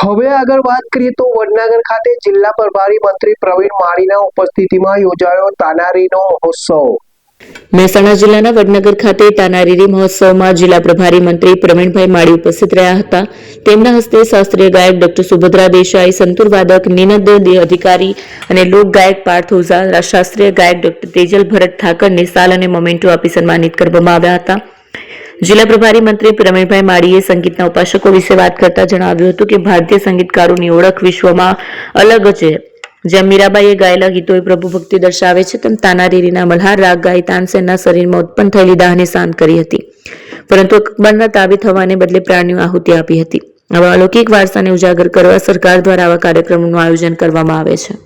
હવે આગળ વાત કરીએ તો વડનગર ખાતે જિલ્લા પ્રભારી મંત્રી પ્રવીણ માળીના ઉપસ્થિતિમાં યોજાયો તાનારીનો મહોત્સવ। મહેસાણા જિલ્લાના વડનગર ખાતે તાનારીરી મહોત્સવમાં જિલ્લા પ્રભારી મંત્રી પ્રવીણભાઈ માળી ઉપસ્થિત રહ્યા હતા। તેમના હસ્તે શાસ્ત્રીય ગાયક ડોક્ટર સુભદ્રા દેસાઈ, સંતૂર વાદક નિનંદ અધિકારી અને લોક ગાયક પાર્થ ઓઝા, શાસ્ત્રીય ગાયક ડોક્ટર તેજલ ભરત ઠાકરને શાલ અને મોમેન્ટો આપી સન્માનિત કરવામાં આવ્યા હતા। જિલ્લા પ્રભારી મંત્રી પ્રવીણભાઈ માળીએ સંગીતના ઉપાસકો વિશે વાત કરતા જણાવ્યું હતું કે ભારતીય સંગીતકારોની ઓળખ વિશ્વમાં અલગ છે। જેમ મીરાબાઈએ ગાયેલા ગીતોએ પ્રભુ ભક્તિ દર્શાવે છે, તેમ તાનારીરીના મલ્હાર રાગ ગાઈ તાનસેનના શરીરમાં ઉત્પન્ન થયેલી દાહને શાંત કરી હતી, પરંતુ અકબરના તાબે થવાને બદલે પ્રાણીઓ આહુતિ આપી હતી। આવા અલૌકિક વારસાને ઉજાગર કરવા સરકાર દ્વારા આવા કાર્યક્રમોનું આયોજન કરવામાં આવે છે।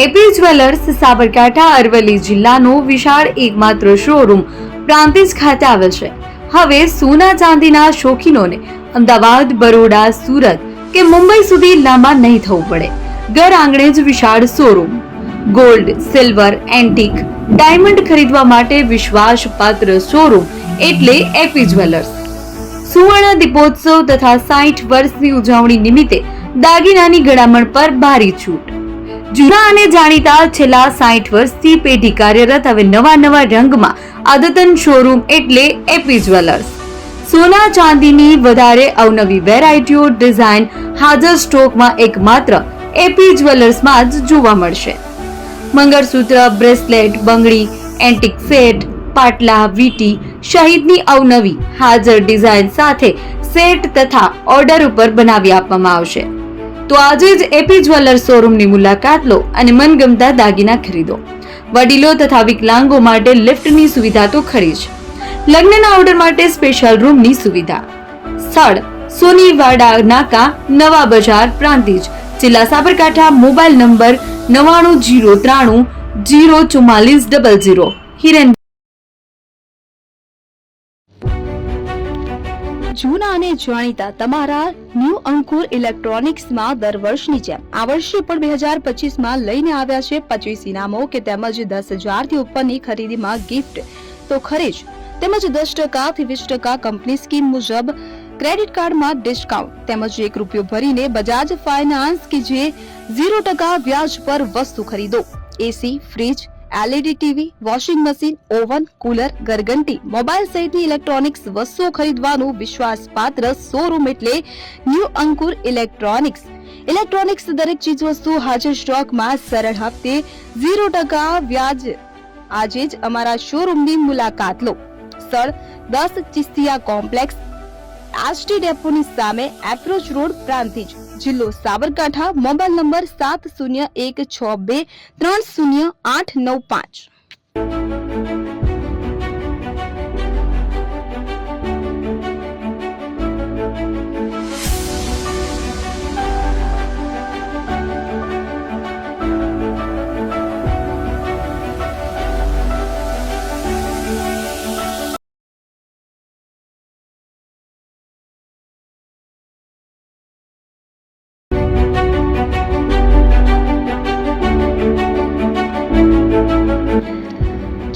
એપી જ્વેલર્સ સાબરકાંઠા અરવલ્લી જિલ્લાનો વિશાળ એકમાત્ર શોરૂમ પ્રાંતિજ ખાતે આવેલ છે। હવે સોના ચાંદીના શોખીનોને અમદાવાદ, બરોડા, સુરત કે મુંબઈ સુધી લાંબા નહીં થવું પડે। ઘર આંગણે જ વિશાળ showroom. Gold, silver, antique, diamond ખરીદવા માટે વિશ્વાસપાત્ર શોરૂમ એટલે એપી જ્વેલર્સ। સુવર્ણ દીપોત્સવ તથા 60 વર્ષની ઉજવણી નિમિત્તે દાગીનાની ગળામણ પર ભારી છૂટ। જૂના અને જાણીતા છેલ્લા 60 વર્ષથી પેઢી કાર્યરત હવે નવા રંગમાં અદ્યતન શોરૂમ એટલે એપી જ્વેલર્સ। સોના ચાંદીની વધારે અવનવી વેરાયટીઓ, ડિઝાઇન હાજર સ્ટોકમાં એકમાત્ર એપી જ્વેલર્સમાં જ જોવા મળશે। મંગળસૂત્ર, બ્રેસલેટ, બંગડી, એન્ટિક સેટ, પાટલા, વીટી સહિતની અવનવી હાજર ડિઝાઇન સાથે સેટ તથા ઓર્ડર ઉપર બનાવી આપવામાં આવશે। તો આજે જ એપી જ્વેલર્સ શોરૂમની મુલાકાત લો અને મનગમતા દાગીના ખરીદો। વડીલો તથા વિકલાંગો માટે લિફ્ટની સુવિધા તો ખરી જ, લગ્નના ઓર્ડર માટે સ્પેશિયલ રૂમની સુવિધા। સ્થળ સોનીવાડા નાકા, નવા બજાર, પ્રાંતિજ, જિલ્લા સાબરકાંઠા। Mobile number 9903 04400। હિરેન। જૂના અને જાણીતા તમારા ન્યૂ અંકુર ઇલેક્ટ્રોનિક્સમાં દર વર્ષની જેમ આ વર્ષે પણ 2025માં લઈને આવ્યા છે 25 ઇનામો કે તેમજ 10,000 થી ઉપરની ખરીદીમાં ગિફ્ટ તો ખરી જ, તેમજ 10% થી 20% કંપની સ્કીમ મુજબ ક્રેડિટ કાર્ડમાં ડિસ્કાઉન્ટ, તેમજ ₹1 ભરીને બજાજ ફાઇનાન્સ કે જે 0% વ્યાજ પર વસ્તુ ખરીદો। AC, fridge, LED TV, washing machine, oven, cooler, ઘરઘંટી, મોબાઈલ સહિતની ઇલેક્ટ્રોનિક્સ વસ્તુઓ ખરીદવાનું વિશ્વાસપાત્ર શોરૂમ એટલે ન્યૂ અંકુર ઇલેક્ટ્રોનિક્સ। ઇલેક્ટ્રોનિક્સ દરેક ચીજ વસ્તુ હાજર સ્ટોકમાં, સરળ હપ્તે, 0% વ્યાજ। આજે જ અમારા શોરૂમની મુલાકાત લો। સ્થળ 10 ચિસ્તિયા કોમ્પ્લેક્સ, આરટી ડેપોની સામે, એપ્રોચ રોડ, પ્રાંતિજ, જિલ્લો સાબરકાંઠા। Mobile number 7016230895।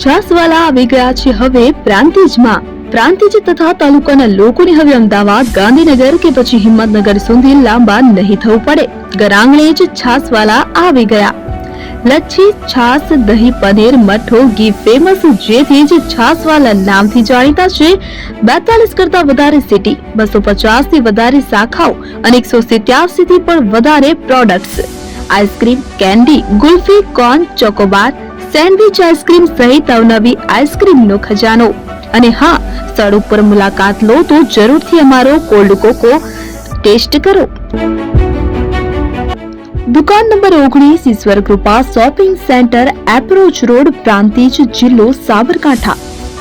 છાસવાલા આવી ગયા છે હવે પ્રાંતિજમાં। પ્રાંતિજ તથા તાલુકાના લોકોને હવે અમદાવાદ, ગાંધીનગર કે પછી હિંમતનગર સુધી લાંબા નહીં થવું પડે। ઘર આંગણે જ છાસવાલા આવી ગયા। લચ્છી, છાસ, દહીં, પનીર, મઠો, ઘી ફેમસ, જેથી જ છાસવાલા નામથી જાણીતા છે। 42 કરતા વધારે સિટી, 250 થી વધારે શાખાઓ અને 187 થી પણ વધારે products. Ice cream, candy, kulfi, corn, Chocobar, sandwich ice cream સહિત અવનવી આઈસ્ક્રીમનો ખજાનો। અને હા, સ્થળ ઉપર મુલાકાત લો તો જરૂરથી અમારો કોલ્ડ કોકો ટેસ્ટ કરો। દુકાન number 19, Ishwar Krupa shopping centre, approach road, Prantij, જિલ્લો સાબરકાંઠા।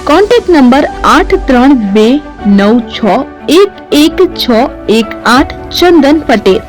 Contact number 8329611618 Chandan Patel.